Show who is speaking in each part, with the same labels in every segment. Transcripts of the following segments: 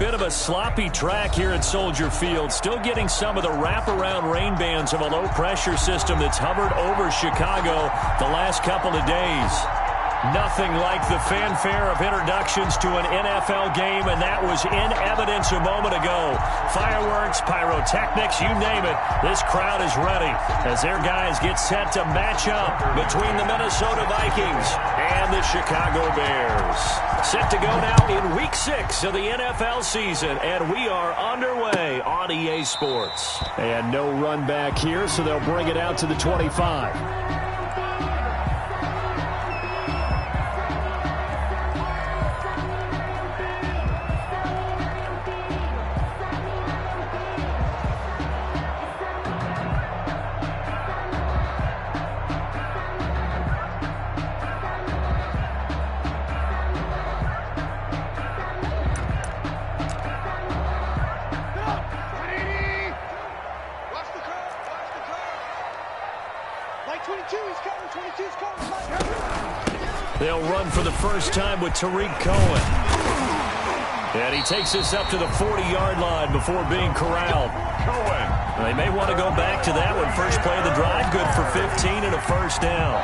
Speaker 1: bit of a sloppy track here at Soldier Field. Still getting some of the wraparound rain bands of a low-pressure system that's hovered over Chicago the last couple of days. Nothing like the fanfare of introductions to an NFL game, and that was in evidence a moment ago. Fireworks, pyrotechnics, you name it. This crowd is ready as their guys get set to match up between the Minnesota Vikings and the Chicago Bears. Set to go now in Week 6 of the NFL season, and we are underway on EA Sports. And no run back here, so they'll bring it out to the 25. They'll run for the first time with Tariq Cohen. And he takes this up to the 40-yard line before being corralled. Cohen. They may want to go back to that one. First play of the drive, good for 15 and a first down.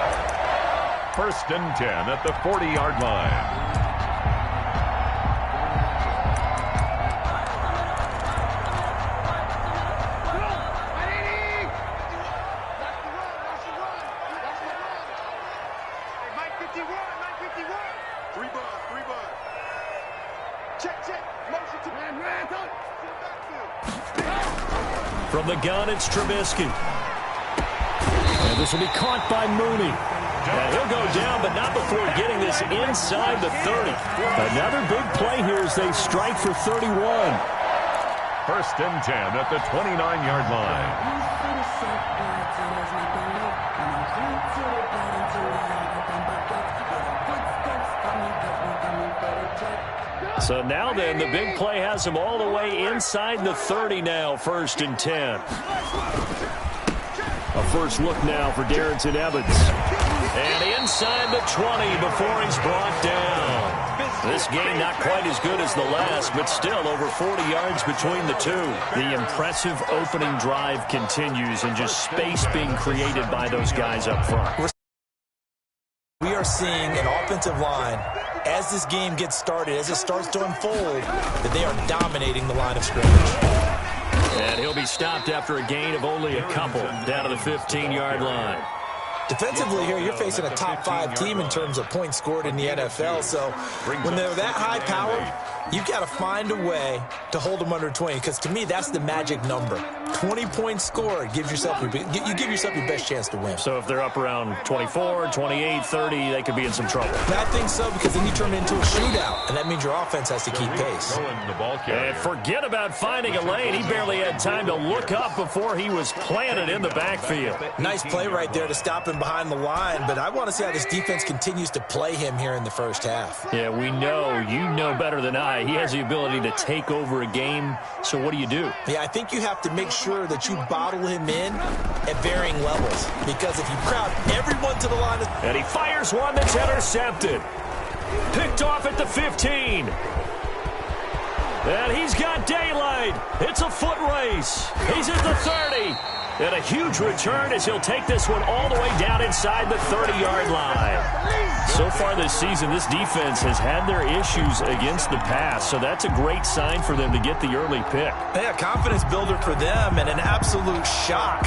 Speaker 2: 1st and 10 at the 40-yard line.
Speaker 1: From the gun, it's Trubisky. And this will be caught by Mooney. And he'll go down, but not before getting this inside the 30. Another big play here as they strike for 31.
Speaker 2: 1st and 10 at the 29-yard line.
Speaker 1: So now then, the big play has them all the way inside the 30 now, 1st and 10. A first look now for Darrington Evans. And inside the 20 before he's brought down. This game not quite as good as the last, but still over 40 yards between the two. The impressive opening drive continues and just space being created by those guys up front.
Speaker 3: We are seeing an offensive line, as this game gets started, as it starts to unfold, that they are dominating the line of scrimmage.
Speaker 1: And he'll be stopped after a gain of only a couple down to the 15-yard line.
Speaker 3: Defensively here, you're facing a top-5 team in terms of points scored in the NFL. So when they're that high-powered, you've got to find a way to hold them under 20. Because to me, that's the magic number. 20 points scored gives yourself you give yourself your best chance to win.
Speaker 1: So if they're up around 24, 28, 30, they could be in some trouble.
Speaker 3: I think so, because then you turn it into a shootout, and that means your offense has to keep pace.
Speaker 1: And forget about finding a lane. He barely had time to look up before he was planted in the backfield.
Speaker 3: Nice play right there to stop him behind the line, but I want to see how this defense continues to play him here in the first half.
Speaker 1: Yeah, we know. You know better than I. He has the ability to take over a game, so what do you do?
Speaker 3: Yeah, I think you have to make sure that you bottle him in at varying levels, because if you crowd everyone to the line...
Speaker 1: And he fires one that's intercepted. Picked off at the 15. And he's got daylight. It's a foot race. He's at the 30. And a huge return as he'll take this one all the way down inside the 30-yard line. So far this season, this defense has had their issues against the pass, so that's a great sign for them to get the early pick.
Speaker 3: Yeah, confidence builder for them and an absolute shock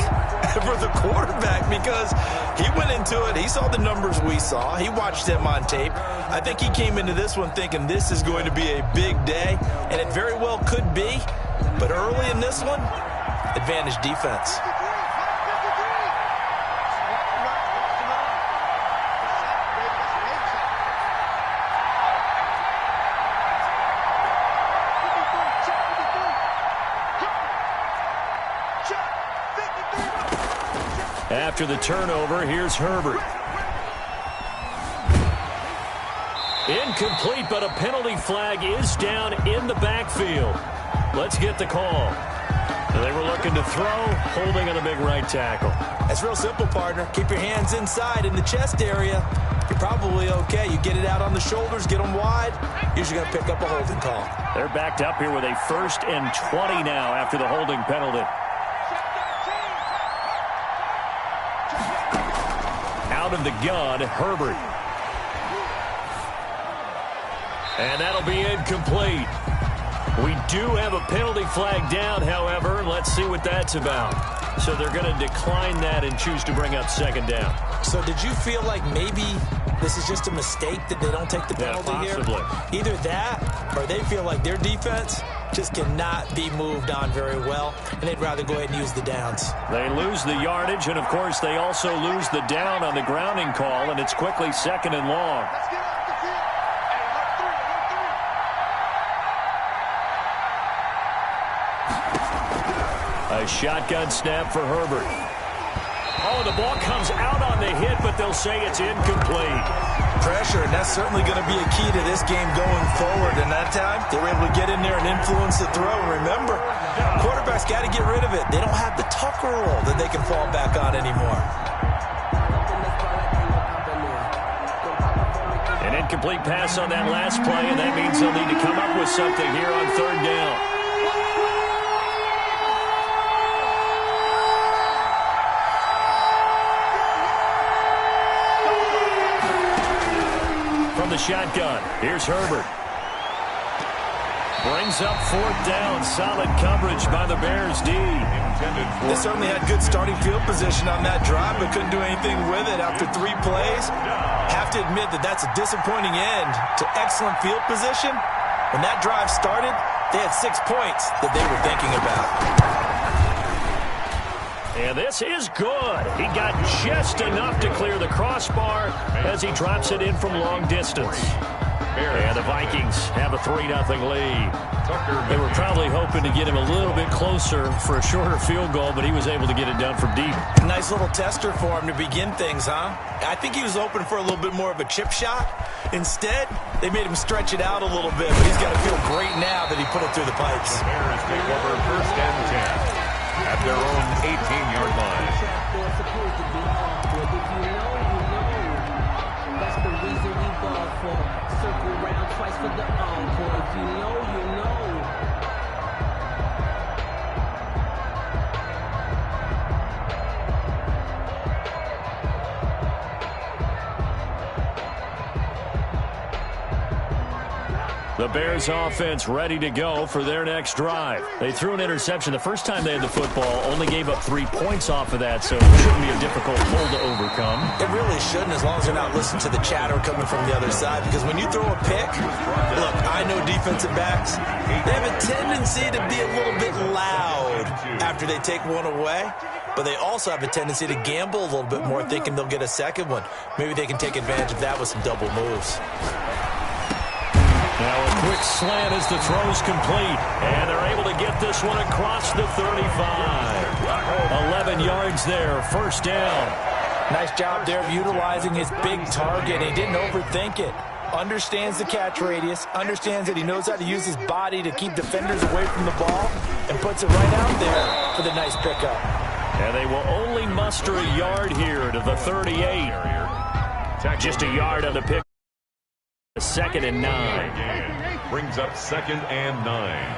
Speaker 3: for the quarterback, because he went into it, he saw the numbers we saw, he watched them on tape. I think he came into this one thinking this is going to be a big day, and it very well could be, but early in this one, advantage defense.
Speaker 1: After the turnover, here's Herbert. Incomplete, but a penalty flag is down in the backfield. Let's get the call. They were looking to throw, holding on the big right tackle.
Speaker 3: That's real simple, partner. Keep your hands inside in the chest area. Probably okay. You get it out on the shoulders, get them wide, usually going to pick up a holding call.
Speaker 1: They're backed up here with a 1st and 20 now after the holding penalty. Out of the gun, Herbert. And that'll be incomplete. We do have a penalty flag down, however. Let's see what that's about. So they're going to decline that and choose to bring up 2nd down.
Speaker 3: So did you feel like maybe this is just a mistake that they don't take the penalty here? Either that or they feel like their defense just cannot be moved on very well, and they'd rather go ahead and use the downs.
Speaker 1: They lose the yardage, and, of course, they also lose the down on the grounding call, and it's quickly 2nd and long. A shotgun snap for Herbert. Oh, the ball comes out on the hit, but they'll say it's incomplete.
Speaker 3: Pressure, and that's certainly going to be a key to this game going forward. And that time, they were able to get in there and influence the throw. Remember, quarterbacks got to get rid of it. They don't have the Tucker roll that they can fall back on anymore.
Speaker 1: An incomplete pass on that last play, and that means they'll need to come up with something here on 3rd down. The shotgun. Here's Herbert. Brings up 4th down. Solid coverage by the Bears D.
Speaker 3: They certainly had good starting field position on that drive, but couldn't do anything with it after 3 plays. Have to admit that that's a disappointing end to excellent field position. When that drive started, they had 6 points that they were thinking about.
Speaker 1: And this is good. He got just enough to clear the crossbar as he drops it in from long distance. And the Vikings have a 3-0 lead. They were probably hoping to get him a little bit closer for a shorter field goal, but he was able to get it done from deep.
Speaker 3: Nice little tester for him to begin things, huh? I think he was open for a little bit more of a chip shot. Instead, they made him stretch it out a little bit, but he's got to feel great now that he put it through the pipes.
Speaker 2: The Bears take over 1st and 10. At their own 18-yard line.
Speaker 4: That's the reason we ball for. Circle round twice for the encore. If you know, you know.
Speaker 1: The Bears offense ready to go for their next drive. They threw an interception the first time they had the football, only gave up 3 points off of that, so it shouldn't be a difficult pull to overcome.
Speaker 3: It really shouldn't, as long as they're not listening to the chatter coming from the other side, because when you throw a pick, look, I know defensive backs, they have a tendency to be a little bit loud after they take one away, but they also have a tendency to gamble a little bit more, thinking they'll get a second one. Maybe they can take advantage of that with some double moves.
Speaker 1: Now a quick slant as the throw's complete, and they're able to get this one across the 35. 11 yards there, 1st down.
Speaker 3: Nice job there of utilizing his big target. He didn't overthink it. Understands the catch radius, understands that he knows how to use his body to keep defenders away from the ball, and puts it right out there for the nice pickup.
Speaker 1: And they will only muster a yard here to the 38. Just a yard on the pick. 2nd and 9.
Speaker 2: Brings up 2nd and 9.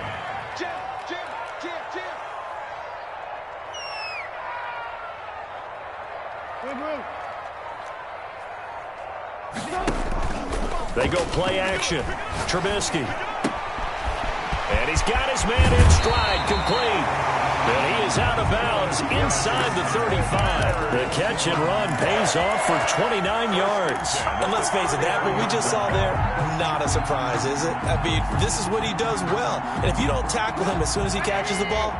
Speaker 1: They go play action. Trubisky. And he's got his man in stride, complete. And he is out of bounds inside the 35. The catch and run pays off for 29 yards.
Speaker 3: And let's face it, that what we just saw there, not a surprise, is it? I mean, this is what he does well. And if you don't tackle him as soon as he catches the ball,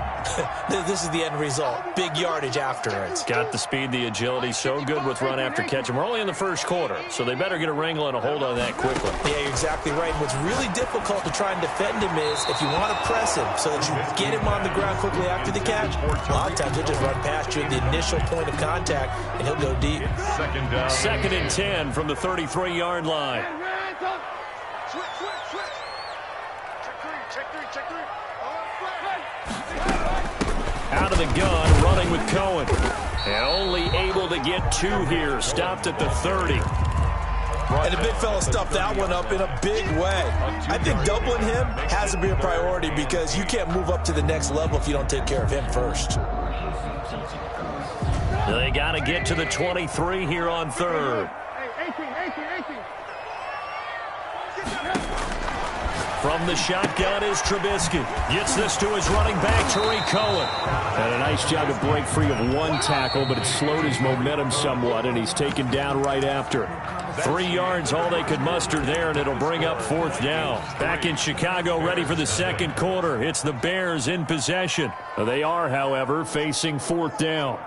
Speaker 3: this is the end result. Big yardage afterwards.
Speaker 1: Got the speed, the agility, so good with run after catch. And we're only in the 1st quarter, so they better get a wrangle and a hold on that quickly.
Speaker 3: Yeah, you're exactly right. And what's really difficult to try and defend him is if you want to press him so that you get him on the ground quickly after the catch, a lot of times he'll just run past you at the initial point of contact, and he'll go deep.
Speaker 1: 2nd and 10 from the 33-yard line. Out of the gun, running with Cohen. And only able to get 2 here, stopped at the 30.
Speaker 3: And the big fella stuffed that one up in a big way. I think doubling him has to be a priority because you can't move up to the next level if you don't take care of him first.
Speaker 1: They got to get to the 23 here on third. From the shotgun is Trubisky. Gets this to his running back, Tariq Cohen. Had a nice job to break free of one tackle, but it slowed his momentum somewhat, and he's taken down right after. 3 yards, all they could muster there, and it'll bring up fourth down. Back in Chicago, ready for the second quarter. It's the Bears in possession. They are, however, facing fourth down.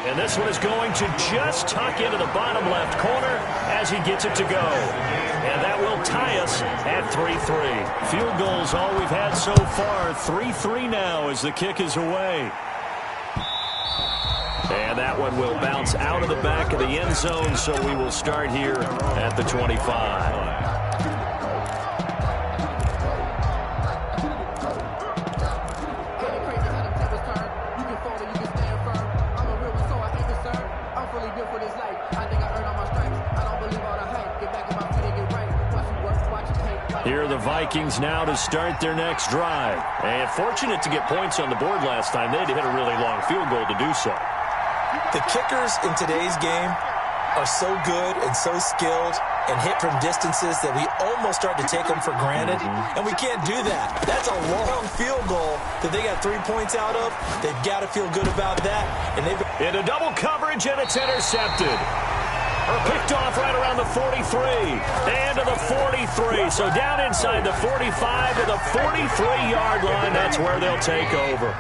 Speaker 1: And this one is going to just tuck into the bottom left corner as he gets it to go. And that will tie us at 3-3. Field goals all we've had so far. 3-3 now as the kick is away. And that one will bounce out of the back of the end zone, so we will start here at the 25. Here are the Vikings now to start their next drive. And fortunate to get points on the board last time. They had to hit a really long field goal to do so.
Speaker 3: The kickers in today's game are so good and so skilled and hit from distances that we almost start to take them for granted. And we can't do that. That's a long field goal that they got 3 points out of. They've got to feel good about that. And they've
Speaker 1: into double coverage, and it's intercepted. Or picked off right around the 43. And to the 43. So down inside the 45 to the 43-yard line. That's where they'll take over.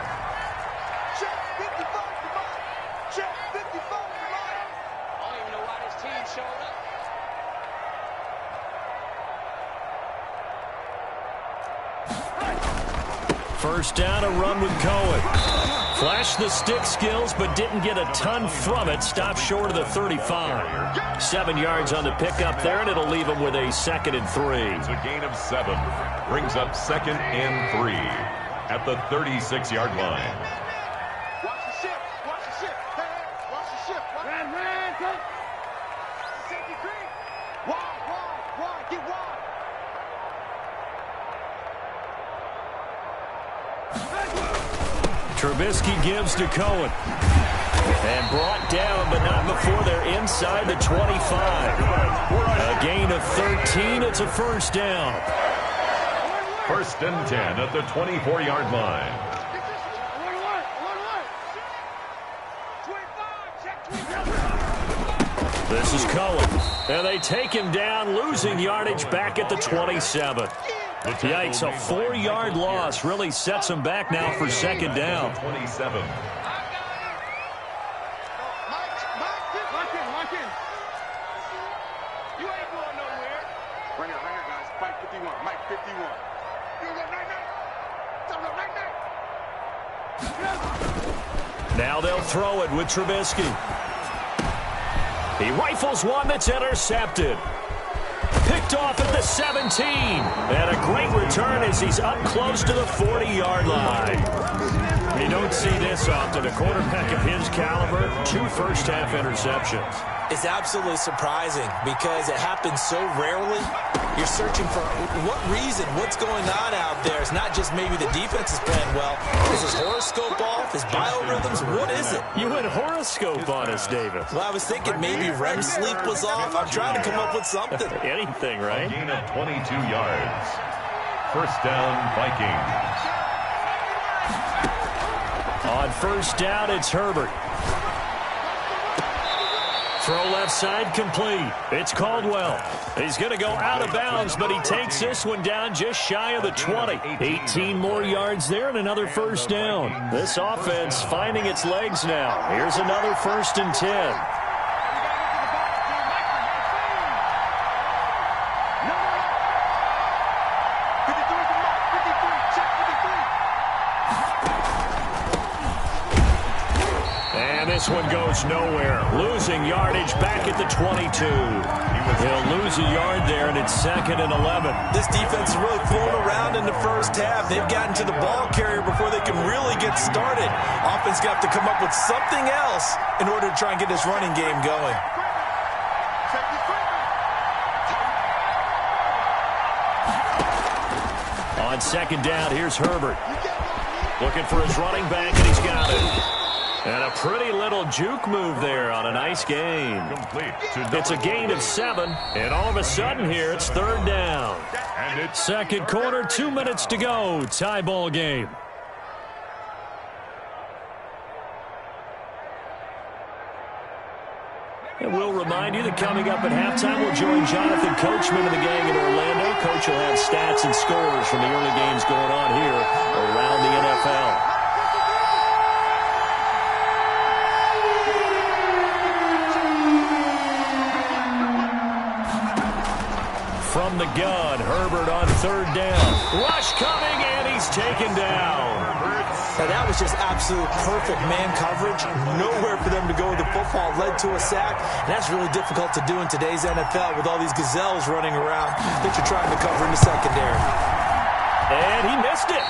Speaker 1: First down, a run with Cohen. Flashed the stick skills, but didn't get a ton from it. Stopped short of the 35. 7 yards on the pickup there, and it'll leave him with a 2nd and 3.
Speaker 2: It's a gain of 7. Brings up 2nd and 3 at the 36-yard line.
Speaker 5: Watch the ship. Watch the ship. Hey, watch the ship. Run. Safety green. Wide. Get wide.
Speaker 1: Trubisky gives to Cohen. And brought down, but not before they're inside the 25. A gain of 13. It's a first down.
Speaker 2: First and 10 at the 24-yard line.
Speaker 1: This is Cohen. And they take him down, losing yardage back at the 27. Yikes, a 4-yard loss really sets them back now for second down.
Speaker 2: 27.
Speaker 5: Lock in. You ain't going nowhere. Right here, guys. Mike 51. Mike 51.
Speaker 1: Now they'll throw it with Trubisky. He rifles one that's intercepted. Picked off at the 17. And a great return as he's up close to the 40-yard line. You don't see this often. A quarterback of his caliber, 2 first-half interceptions.
Speaker 3: It's absolutely surprising because it happens so rarely. You're searching for what reason, what's going on out there. It's not just maybe the defense is playing well. Is his horoscope off? His biorhythms? What is it?
Speaker 1: You went horoscope on us, David.
Speaker 3: Well, I was thinking maybe REM sleep was off. I'm trying to come up with something.
Speaker 1: Anything, right?
Speaker 2: A gain of 22 yards. First down, Vikings.
Speaker 1: On first down, it's Herbert. Throw left side complete. It's Caldwell. He's going to go out of bounds, but he takes this one down just shy of the 20. 18 more yards there and another first down. This offense finding its legs now. Here's another first and 10. this one goes nowhere. Losing yardage back at the 22. He'll lose a yard there, and it's 2nd and 11.
Speaker 3: This defense is really flown around in the first half. They've gotten to the ball carrier before they can really get started. Offense got to come up with something else in order to try and get this running game going.
Speaker 1: On 2nd down, here's Herbert. Looking for his running back, and he's got it. And a pretty little juke move there on a nice gain. It's a gain of 7, and all of a sudden here, it's 3rd down. Second quarter, 2 minutes to go. Tie ball game. And we'll remind you that coming up at halftime, we'll join Jonathan Coachman and the gang in Orlando. Coach will have stats and scores from the early games going on here around the NFL. From the gun, Herbert on 3rd down. Rush coming, and he's taken down.
Speaker 3: Now that was just absolute perfect man coverage. Nowhere for them to go with the football. Led to a sack. And that's really difficult to do in today's NFL with all these gazelles running around that you're trying to cover in the secondary.
Speaker 1: And he missed it.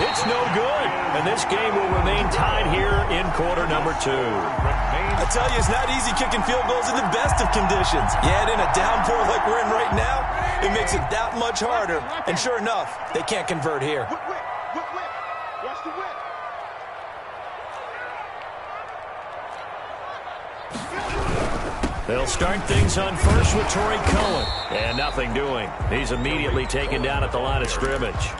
Speaker 1: It's no good. And this game will remain tied here in quarter number 2.
Speaker 3: I tell you, it's not easy kicking field goals in the best of conditions. You add in a downpour like we're in right now, it makes it that much harder. And sure enough, they can't convert here.
Speaker 5: Watch the whip.
Speaker 1: They'll start things on first with Torrey Cohen. And nothing doing. He's immediately taken down at the line of scrimmage.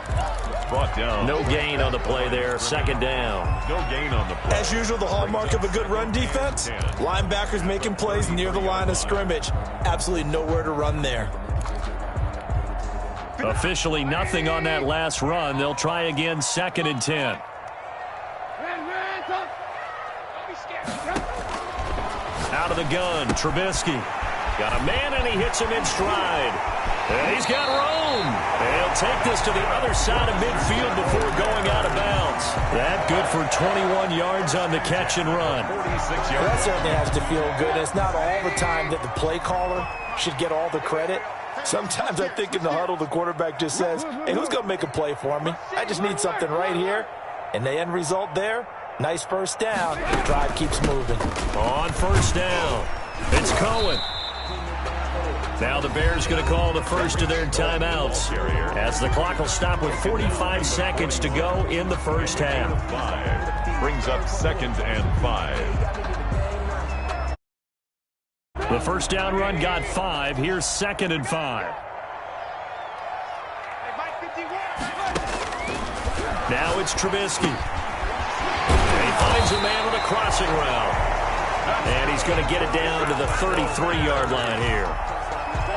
Speaker 2: Brought down.
Speaker 1: No gain on the play there. 2nd down.
Speaker 2: No gain on the play.
Speaker 3: As usual, the hallmark of a good run defense, linebackers making plays near the line of scrimmage. Absolutely nowhere to run there.
Speaker 1: Officially nothing on that last run. They'll try again 2nd and 10. Out of the gun, Trubisky. Got a man, and he hits him in stride. And he's got room. He'll take this to the other side of midfield before going out of bounds. That good for 21 yards on the catch and run.
Speaker 2: 46 yards.
Speaker 3: That certainly has to feel good. It's not all the time that the play caller should get all the credit. Sometimes I think in the huddle, the quarterback just says, hey, who's going to make a play for me? I just need something right here. And the end result there, nice first down. The drive keeps moving.
Speaker 1: On 1st down, it's Cohen. Now the Bears going to call the first of their timeouts as the clock will stop with 45 seconds to go in the first half.
Speaker 2: 5 brings up 2nd and 5.
Speaker 1: The first down run got 5. Here's 2nd and 5. Now it's Trubisky. And he finds a man on a crossing route. And he's going to get it down to the 33-yard line here.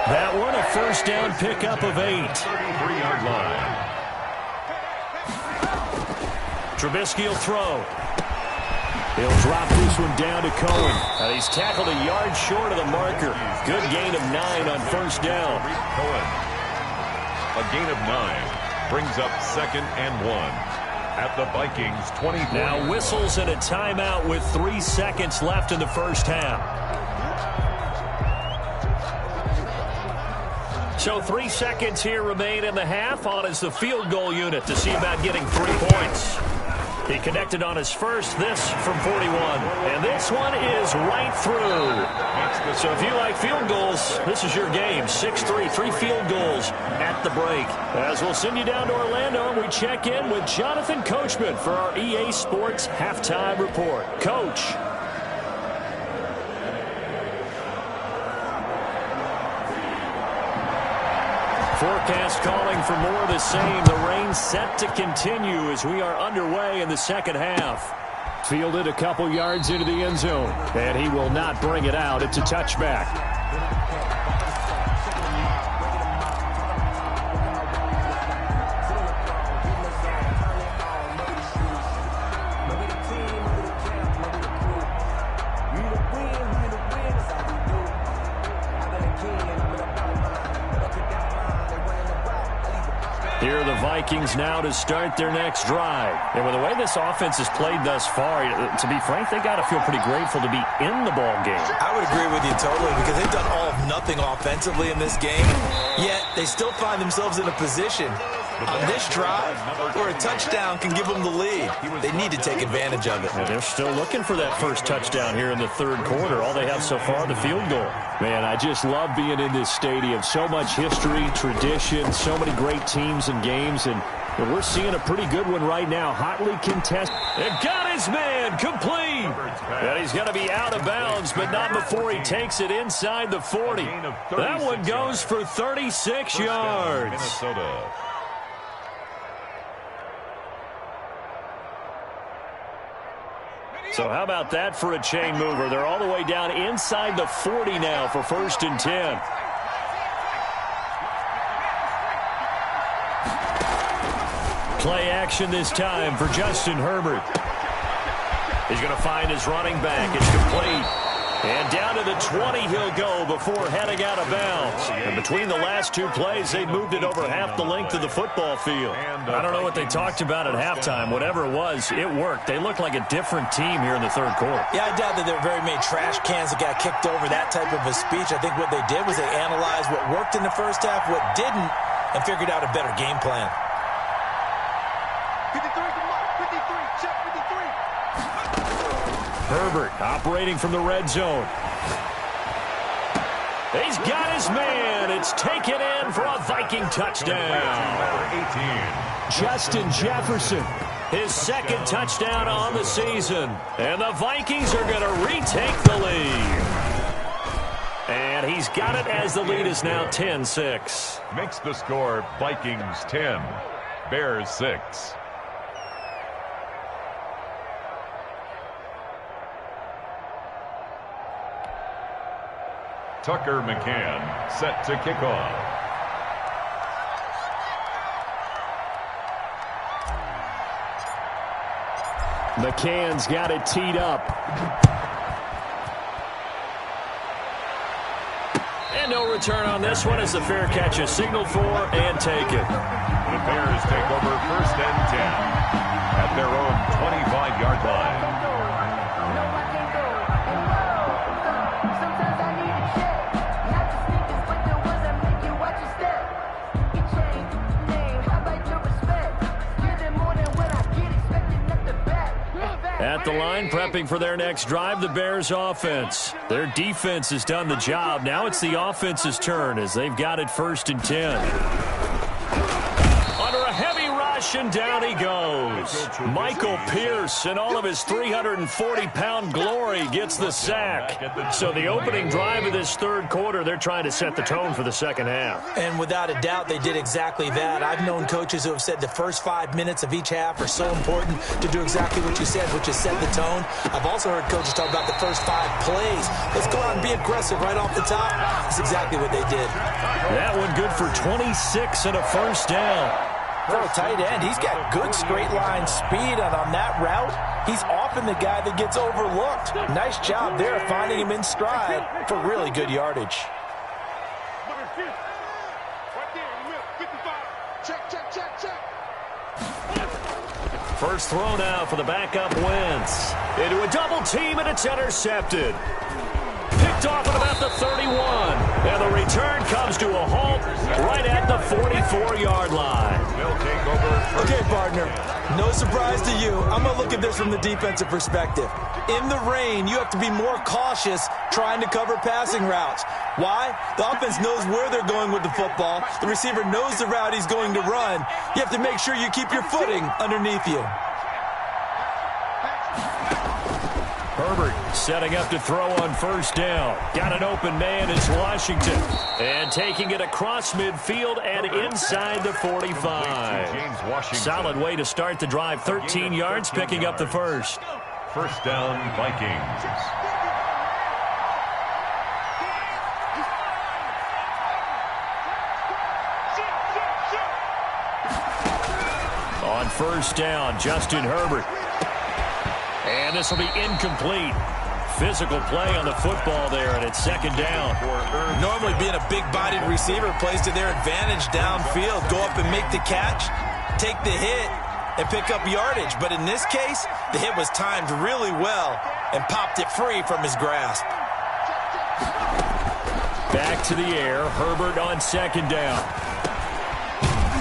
Speaker 1: That one, a first down pickup of 8.
Speaker 2: 33-yard line.
Speaker 1: Trubisky will throw. He'll drop this one down to Cohen. He's tackled a yard short of the marker. Good gain of 9 on 1st down.
Speaker 2: Cohen. A gain of 9 brings up 2nd and 1 at the Vikings 24.
Speaker 1: Now whistles and a timeout with 3 seconds left in the first half. So 3 seconds here remain in the half. On is the field goal unit to see about getting 3 points. He connected on his first, this from 41. And this one is right through. So if you like field goals, this is your game. 6-3, 3 field goals at the break. As we'll send you down to Orlando, and we check in with Jonathan Coachman for our EA Sports Halftime Report. Coach. Forecast calling for more of the same. The rain set to continue as we are underway in the second half. Fielded a couple yards into the end zone, and he will not bring it out. It's a touchback. Here are the Vikings now to start their next drive. And with the way this offense has played thus far, to be frank, they got to feel pretty grateful to be in the ball game.
Speaker 3: I would agree with you totally, because they've done all of nothing offensively in this game, yet they still find themselves in a position on this drive where a touchdown can give them the lead. They need to take advantage of it.
Speaker 1: And they're still looking for that first touchdown here in the third quarter. All they have so far, the field goal. Man, I just love being in this stadium. So much history, tradition, so many great teams and games, and we're seeing a pretty good one right now. Hotly contested. It got his man complete. And he's going to be out of bounds, but not before he takes it inside the 40. That one goes for 36 yards.
Speaker 2: Minnesota.
Speaker 1: So how about that for a chain mover? They're all the way down inside the 40 now for 1st and 10. Play action this time for Justin Herbert. He's going to find his running back. It's complete. And down to the 20 he'll go before heading out of bounds. And between the last two plays, they moved it over half the length of the football field. I don't know what they talked about at halftime. Whatever it was, it worked. They look like a different team here in the third quarter.
Speaker 3: Yeah, I doubt that there were very many trash cans that got kicked over, that type of a speech. I think what they did was they analyzed what worked in the first half, what didn't, and figured out a better game plan.
Speaker 5: 53, come on. 53, check 53.
Speaker 1: Herbert operating from the red zone. He's got his man. It's taken in for a Viking touchdown. Justin Jefferson, his second touchdown on the season. And the Vikings are going to retake the lead. And he's got it as the lead is now 10-6.
Speaker 2: Makes the score Vikings 10, Bears 6. Tucker McCann set to kick off.
Speaker 1: McCann's got it teed up. And no return on this one as the fair catch is signaled for and taken.
Speaker 2: The Bears take over 1st and 10 at their own 25-yard line.
Speaker 1: At the line, prepping for their next drive, the Bears offense. Their defense has done the job. Now it's the offense's turn as they've got it 1st and 10. Under a heavy rush, and down he goes. Michael Pierce, in all of his 340-pound glory, gets the sack. So the opening drive of this third quarter, they're trying to set the tone for the second half.
Speaker 3: And without a doubt, they did exactly that. I've known coaches who have said the first 5 minutes of each half are so important to do exactly what you said, which is set the tone. I've also heard coaches talk about the first 5 plays. Let's go out and be aggressive right off the top. That's exactly what they did.
Speaker 1: That one good for 26 and a first down.
Speaker 3: For a tight end, he's got good straight line speed, and on that route, he's often the guy that gets overlooked. Nice job there finding him in stride for really good yardage.
Speaker 5: Right there in the middle. 55. Check, check, check, check.
Speaker 1: First throw now for the backup Wentz. Into a double team, and it's intercepted. Picked off at about the 31. And the return comes to a halt right at the 44-yard line.
Speaker 2: They'll take over.
Speaker 3: Okay, partner, no surprise to you. I'm going to look at this from the defensive perspective. In the rain, you have to be more cautious trying to cover passing routes. Why? The offense knows where they're going with the football. The receiver knows the route he's going to run. You have to make sure you keep your footing underneath you.
Speaker 1: Herbert setting up to throw on first down. Got an open man is Washington. And taking it across midfield and inside the 45. Solid way to start the drive. 13 yards, picking up the first.
Speaker 2: First down, Vikings.
Speaker 1: On first down, Justin Herbert. And this will be incomplete. Physical play on the football there, and it's second down.
Speaker 3: Normally being a big-bodied receiver plays to their advantage downfield. Go up and make the catch. take the hit and pick up yardage. But in this case, the hit was timed really well and popped it free from his grasp.
Speaker 1: Back to the air. Herbert on second down.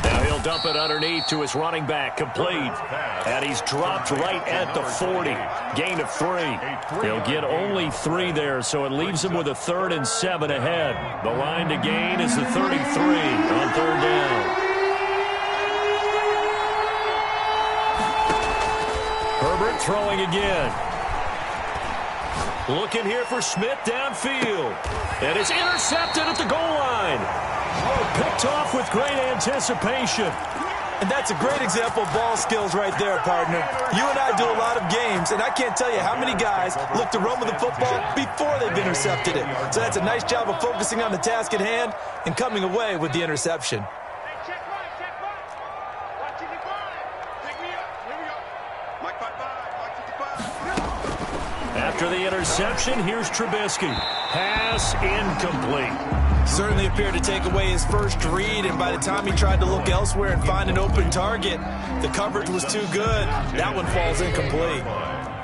Speaker 1: Now he'll dump it underneath to his running back. Complete. And he's dropped right at the 40. Gain of 3. He'll get only 3 there, so it leaves him with a 3rd and 7 ahead. The line to gain is the 33 on 3rd down. Herbert throwing again. Looking here for Smith downfield. And it's intercepted at the goal line. Picked off with great anticipation.
Speaker 3: And that's a great example of ball skills right there, partner. You and I do a lot of games, and I can't tell you how many guys look to run with the football before they've intercepted it. So that's a nice job of focusing on the task at hand and coming away with the interception.
Speaker 1: After the interception, here's Trubisky. Pass incomplete.
Speaker 3: Certainly appeared to take away his first read, and by the time he tried to look elsewhere and find an open target, the coverage was too good. That one falls incomplete.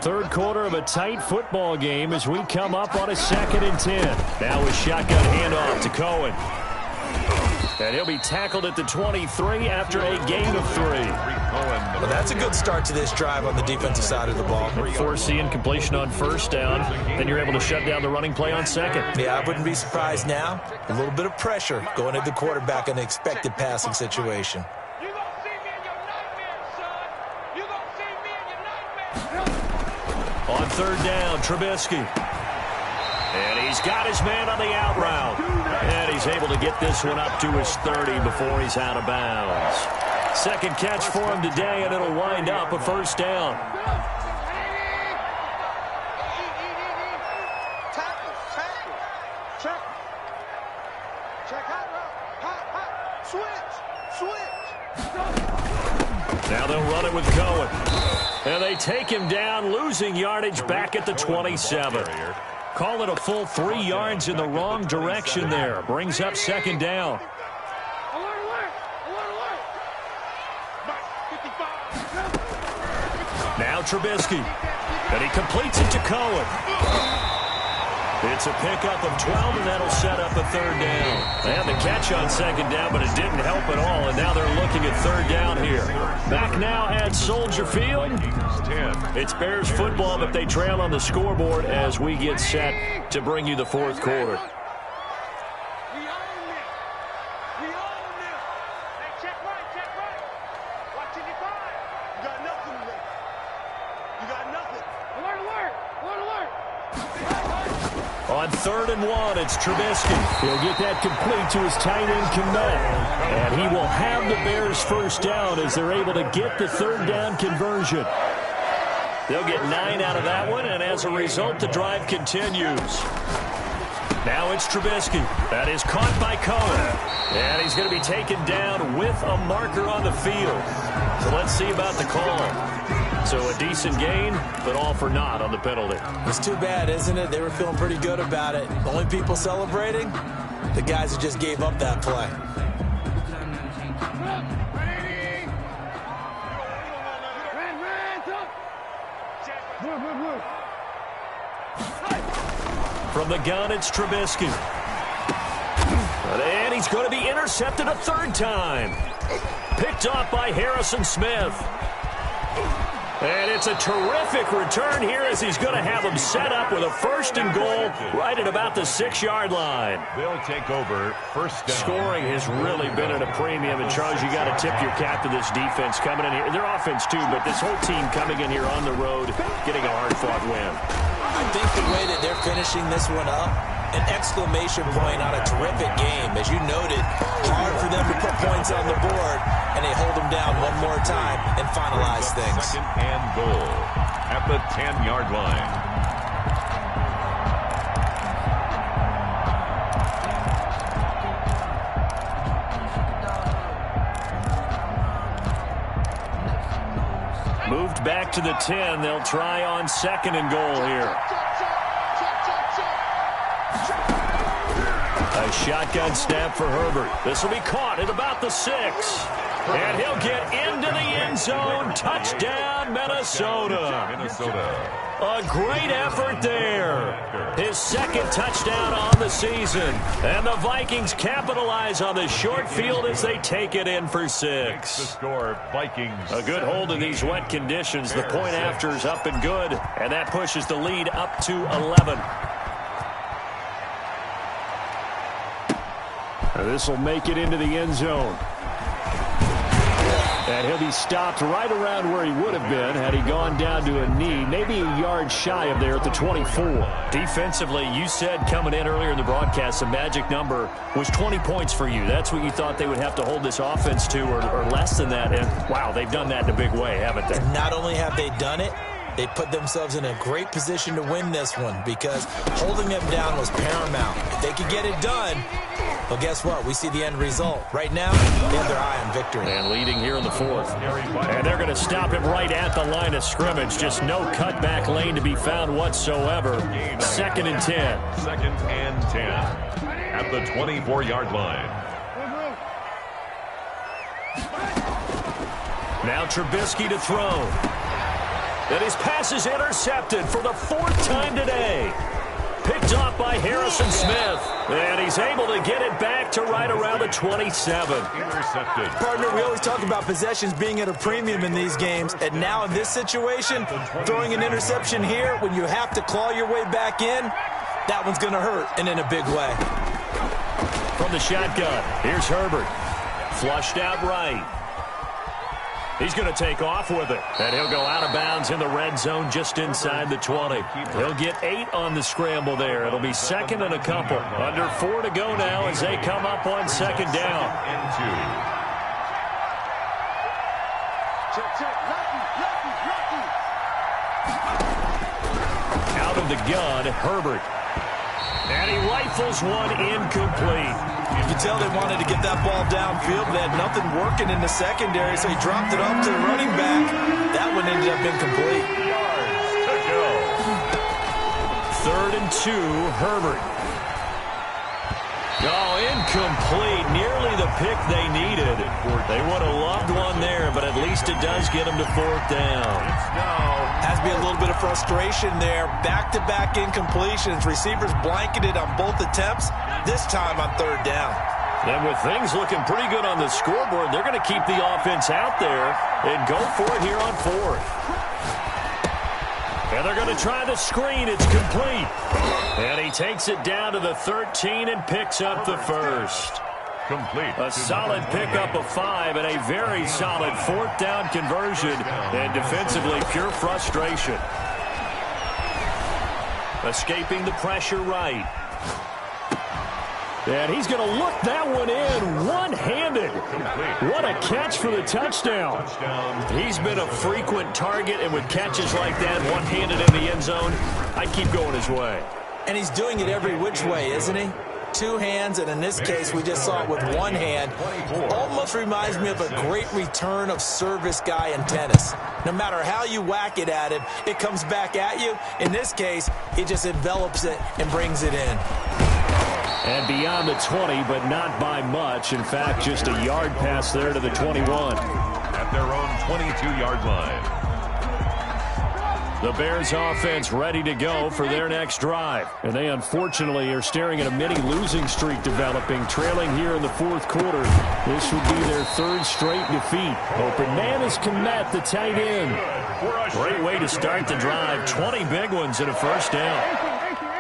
Speaker 1: Third quarter of a tight football game as we come up on a 2nd and 10. Now a shotgun handoff to Cohen. And he'll be tackled at the 23 after a gain of 3.
Speaker 3: Well, that's a good start to this drive on the defensive side of the ball.
Speaker 1: Force the incompletion on 1st down. Then you're able to shut down the running play on 2nd.
Speaker 3: Yeah, I wouldn't be surprised now. A little bit of pressure going at the quarterback in an expected passing situation.
Speaker 5: You gonna see me in your nightmares, son. You gonna see me in your nightmares.
Speaker 1: On 3rd down, Trubisky. And he's got his man on the out route. And he's able to get this one up to his 30 before he's out of bounds. 2nd catch for him today, and it'll wind up a 1st down. Now they'll run it with Cohen. And they take him down, losing yardage back at the 27. Call it a full 3 yards in the wrong direction there. Brings up 2nd down. Now Trubisky. And he completes it to Cohen. It's a pickup of 12, and that'll set up a 3rd down. They had the catch on 2nd down, but it didn't help at all, and now they're looking at 3rd down here. Back now at Soldier Field. It's Bears football, but they trail on the scoreboard as we get set to bring you the 4th quarter. On 3rd and 1, it's Trubisky. He'll get that complete to his tight end, Kmet. And he will have the Bears 1st down as they're able to get the 3rd down conversion. They'll get 9 out of that one, and as a result, the drive continues. Now it's Trubisky. That is caught by Cohen. And he's going to be taken down with a marker on the field. So let's see about the call. So a decent gain, but all for naught on the penalty.
Speaker 3: It's too bad, isn't it? They were feeling pretty good about it. The only people celebrating, the guys who just gave up that play.
Speaker 1: From the gun, it's Trubisky. And he's going to be intercepted a 3rd time. Picked off by Harrison Smith. And it's a terrific return here as he's going to have him set up with a 1st and goal right at about the 6-yard line.
Speaker 2: They'll take over 1st down.
Speaker 1: Scoring has really been at a premium. And, Charles, you got to tip your cap to this defense coming in here. Their offense, too, but this whole team coming in here on the road, getting a hard-fought win.
Speaker 3: I think the way that they're finishing this one up, an exclamation point on a terrific game. As you noted, hard for them to put points on the board, and they hold them down one more time and finalize things.
Speaker 2: 2nd and goal at the 10-yard line.
Speaker 1: Moved back to the 10. They'll try on 2nd and goal here. A shotgun snap for Herbert. This will be caught at about the 6. And he'll get into the end zone. Touchdown, Minnesota. A great effort there. His second touchdown on the season. And the Vikings capitalize on the short field as they take it in for 6.
Speaker 2: The score, Vikings.
Speaker 1: A good hold in these wet conditions. The point after is up and good. And that pushes the lead up to 11. This will make it into the end zone. And he'll be stopped right around where he would have been had he gone down to a knee, maybe a yard shy of there at the 24. Defensively, you said coming in earlier in the broadcast, the magic number was 20 points for you. That's what you thought they would have to hold this offense to, or less than that. And, wow, they've done that in a big way, haven't they?
Speaker 3: And not only have they done it, they put themselves in a great position to win this one because holding them down was paramount. If they could get it done, well, guess what? We see the end result. Right now, they have their eye on victory.
Speaker 1: And leading here in the 4th. And they're going to stop him right at the line of scrimmage. Just no cutback lane to be found whatsoever. 2nd and 10.
Speaker 2: 2nd and 10 at the 24-yard line.
Speaker 1: Now Trubisky to throw. And his pass is intercepted for the 4th time today. Picked off by Harrison Smith. And he's able to get it back to right around the 27.
Speaker 2: Intercepted.
Speaker 3: Partner, we always talk about possessions being at a premium in these games. And now in this situation, throwing an interception here when you have to claw your way back in, that one's going to hurt, and in a big way.
Speaker 1: From the shotgun, here's Herbert. Flushed out right. He's going to take off with it. And he'll go out of bounds in the red zone just inside the 20. He'll get 8 on the scramble there. It'll be 2nd and a couple. Under 4 to go now as they come up on 2nd down. Out of the gun, Herbert. And he rifles one incomplete.
Speaker 3: You can tell they wanted to get that ball downfield. They had nothing working in the secondary, so he dropped it off to the running back. That one ended up incomplete.
Speaker 2: Yards to go.
Speaker 1: 3rd and 2, Herbert. Oh, incomplete. Nearly the pick they needed. They would have loved one there, but at least it does get them to 4th down.
Speaker 3: Has to be a little bit of frustration there. Back-to-back incompletions. Receivers blanketed on both attempts, this time on 3rd down.
Speaker 1: And with things looking pretty good on the scoreboard, they're going to keep the offense out there and go for it here on 4th. And they're going to try the screen. It's complete. And he takes it down to the 13 and picks up the 1st.
Speaker 2: Complete.
Speaker 1: A solid pickup of 5 and a very solid 4th down conversion. And defensively, pure frustration. Escaping the pressure right. And he's going to look that one in one-handed. What a catch for the touchdown. He's been a frequent target, and with catches like that, one-handed in the end zone, I'd keep going his way.
Speaker 3: And he's doing it every which way, isn't he? 2 hands, and in this case, we just saw it with 1 hand. Almost reminds me of a great return of service guy in tennis. No matter how you whack it at him, it comes back at you. In this case, he just envelops it and brings it in.
Speaker 1: And beyond the 20, but not by much. In fact, just a yard pass there to the 21.
Speaker 2: At their own 22-yard line.
Speaker 1: The Bears offense ready to go for their next drive. And they unfortunately are staring at a mini losing streak developing, trailing here in the 4th quarter. This would be their 3rd straight defeat. Open man is Komet, the tight end. Great way to start the drive. 20 big ones and a 1st down.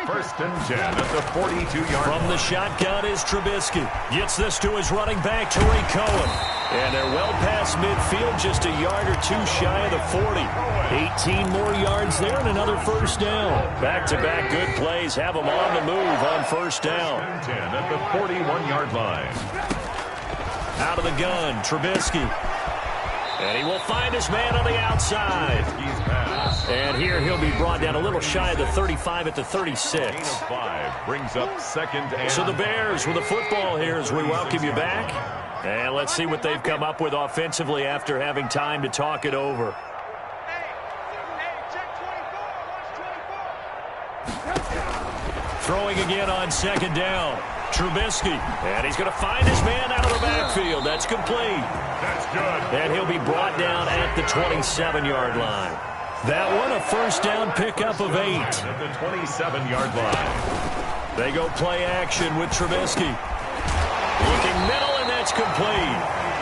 Speaker 2: 1st and 10 at the 42-yard line.
Speaker 1: From the shotgun is Trubisky. Gets this to his running back, Tariq Cohen. And they're well past midfield, just a yard or 2 shy of the 40. 18 more yards there and another 1st down. Back-to-back good plays have them on the move on 1st down.
Speaker 2: 10 at the 41-yard line.
Speaker 1: Out of the gun, Trubisky. And he will find his man on the outside. And here he'll be brought down a little shy of the 35 at the 36.
Speaker 2: Gain of 5 brings up 2nd and...
Speaker 1: So the Bears with the football here as we welcome you back. And let's see what they've come up with offensively after having time to talk it over. Throwing again on 2nd down. Trubisky, and he's going to find his man out of the backfield. That's complete.
Speaker 2: That's good.
Speaker 1: And he'll be brought down at the 27-yard line. That one, a first down pickup of 8.
Speaker 2: At the 27-yard line.
Speaker 1: They go play action with Trubisky. Looking middle, and that's complete.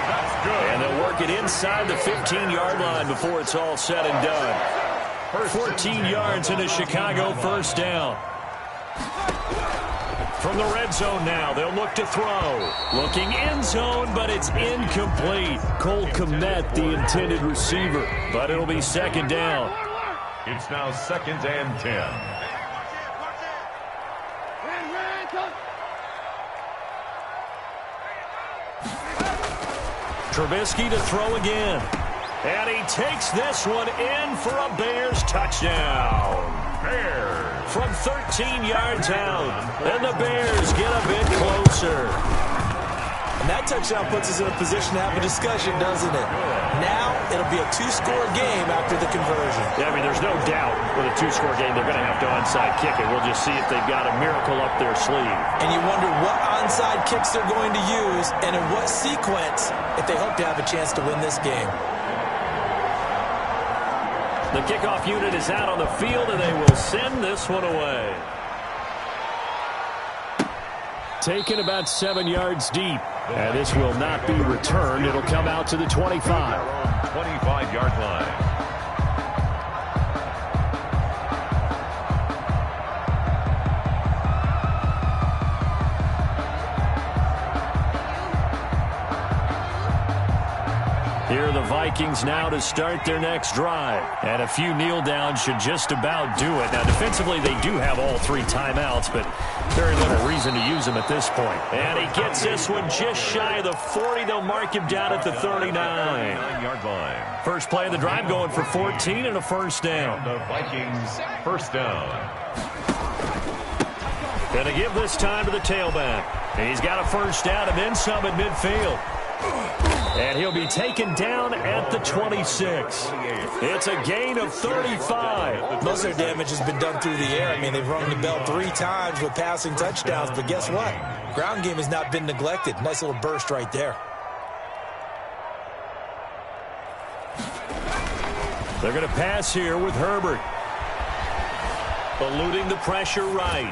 Speaker 2: That's good.
Speaker 1: And they'll work it inside the 15-yard line before it's all said and done. 14 yards into Chicago, first down. From the red zone now, they'll look to throw. Looking end zone, but it's incomplete. Cole Kmet, the intended receiver, but it'll be second down.
Speaker 2: It's now 2nd and 10.
Speaker 1: Trubisky to throw again. And he takes this one in for a Bears touchdown.
Speaker 2: Bears.
Speaker 1: From 13 yards out. And the Bears get a bit closer.
Speaker 3: And that touchdown puts us in a position to have a discussion, doesn't it? Now it'll be a 2-score game after the conversion.
Speaker 1: Yeah, I mean, there's no doubt with a 2-score game they're going to have to onside kick it. We'll just see if they've got a miracle up their sleeve.
Speaker 3: And you wonder what onside kicks they're going to use and in what sequence if they hope to have a chance to win this game.
Speaker 1: The kickoff unit is out on the field, and they will send this one away. Taken about 7 yards deep. And this will not be returned. It'll come out to the 25.
Speaker 2: 25-yard line.
Speaker 1: Here are the Vikings now to start their next drive. And a few kneel downs should just about do it. Now, defensively, they do have all 3 timeouts, but very little reason to use them at this point. And he gets this one just shy of the 40. They'll mark him down at the 39.
Speaker 2: 39-yard line.
Speaker 1: First play of the drive going for 14 and a first down.
Speaker 2: The Vikings first down.
Speaker 1: Going to give this time to the tailback. He's got a first down and then some at midfield. And he'll be taken down at the 26. It's a gain of 35.
Speaker 3: Most of their damage has been done through the air. I mean, they've rung the bell 3 times with passing touchdowns, but guess what? Ground game has not been neglected. Nice little burst right there.
Speaker 1: They're going to pass here with Herbert. Eluding the pressure right.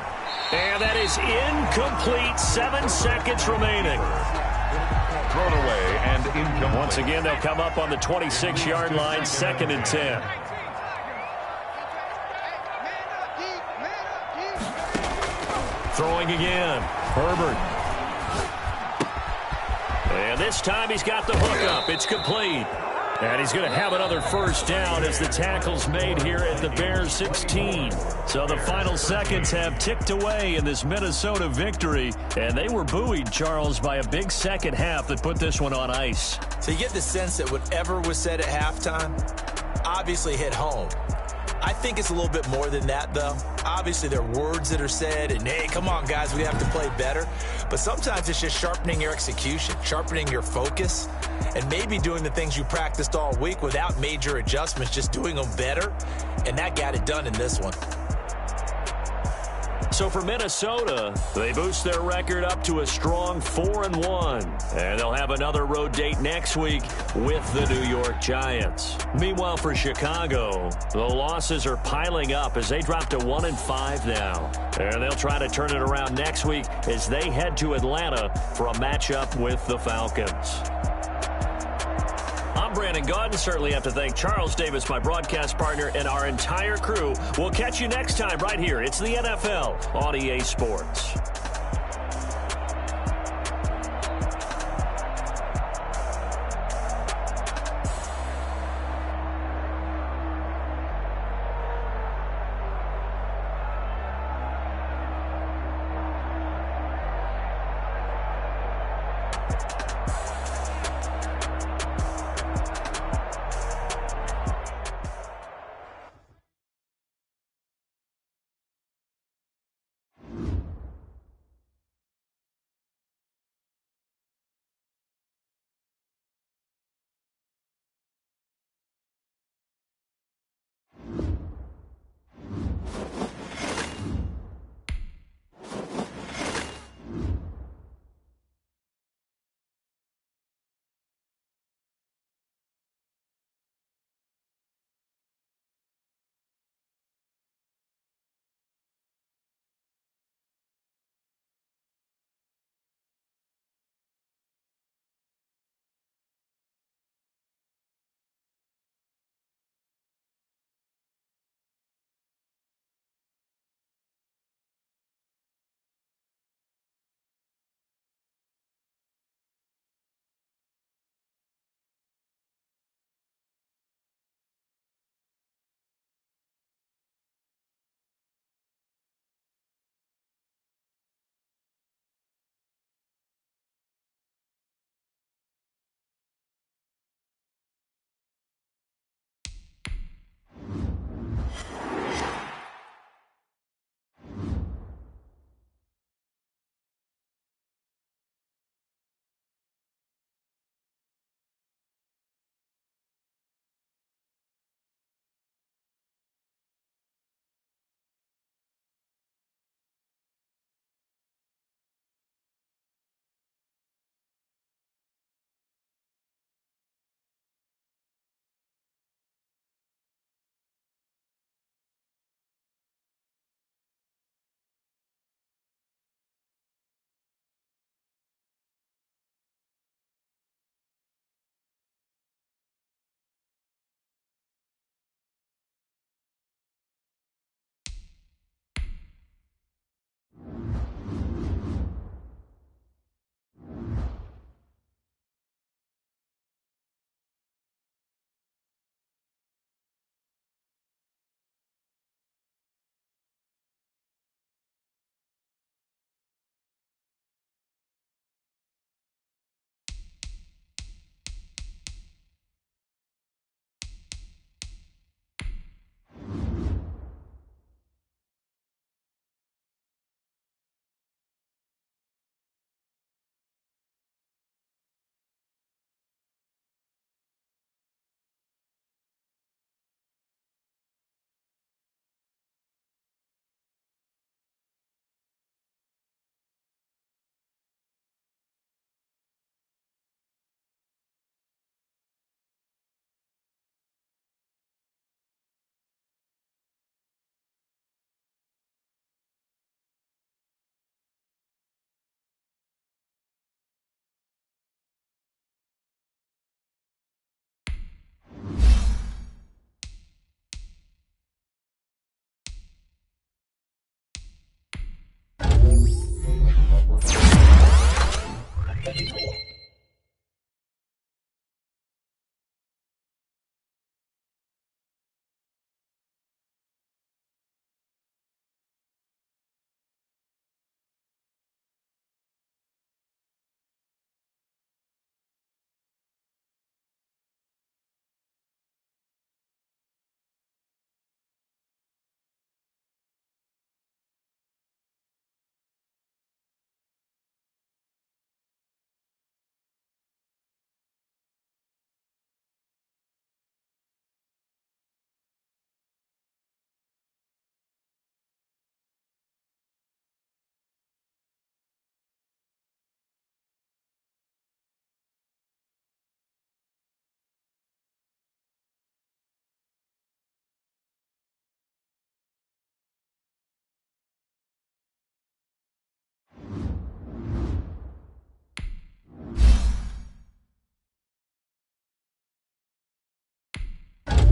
Speaker 1: And that is incomplete. 7 seconds remaining.
Speaker 2: Thrown away and incomplete.
Speaker 1: Once again, they'll come up on the 26-yard line, 2nd and 10. Throwing again. Herbert. And this time he's got the hook up. It's complete. And he's going to have another first down as the tackle's made here at the Bears 16. So the final seconds have ticked away in this Minnesota victory. And they were buoyed, Charles, by a big second half that put this one on ice.
Speaker 3: So you get the sense that whatever was said at halftime obviously hit home. I think it's a little bit more than that, though. Obviously, there are words that are said, and, hey, come on, guys, we have to play better. But sometimes it's just sharpening your execution, sharpening your focus, and maybe doing the things you practiced all week without major adjustments, just doing them better. And that got it done in this one.
Speaker 1: So for Minnesota, they boost their record up to a strong 4-1. And they'll have another road date next week with the New York Giants. Meanwhile, for Chicago, the losses are piling up as they drop to 1-5 now. And they'll try to turn it around next week as they head to Atlanta for a matchup with the Falcons. I'm Brandon Gaudin. Certainly have to thank Charles Davis, my broadcast partner, and our entire crew. We'll catch you next time right here. It's the NFL on EA Sports.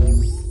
Speaker 3: Bye.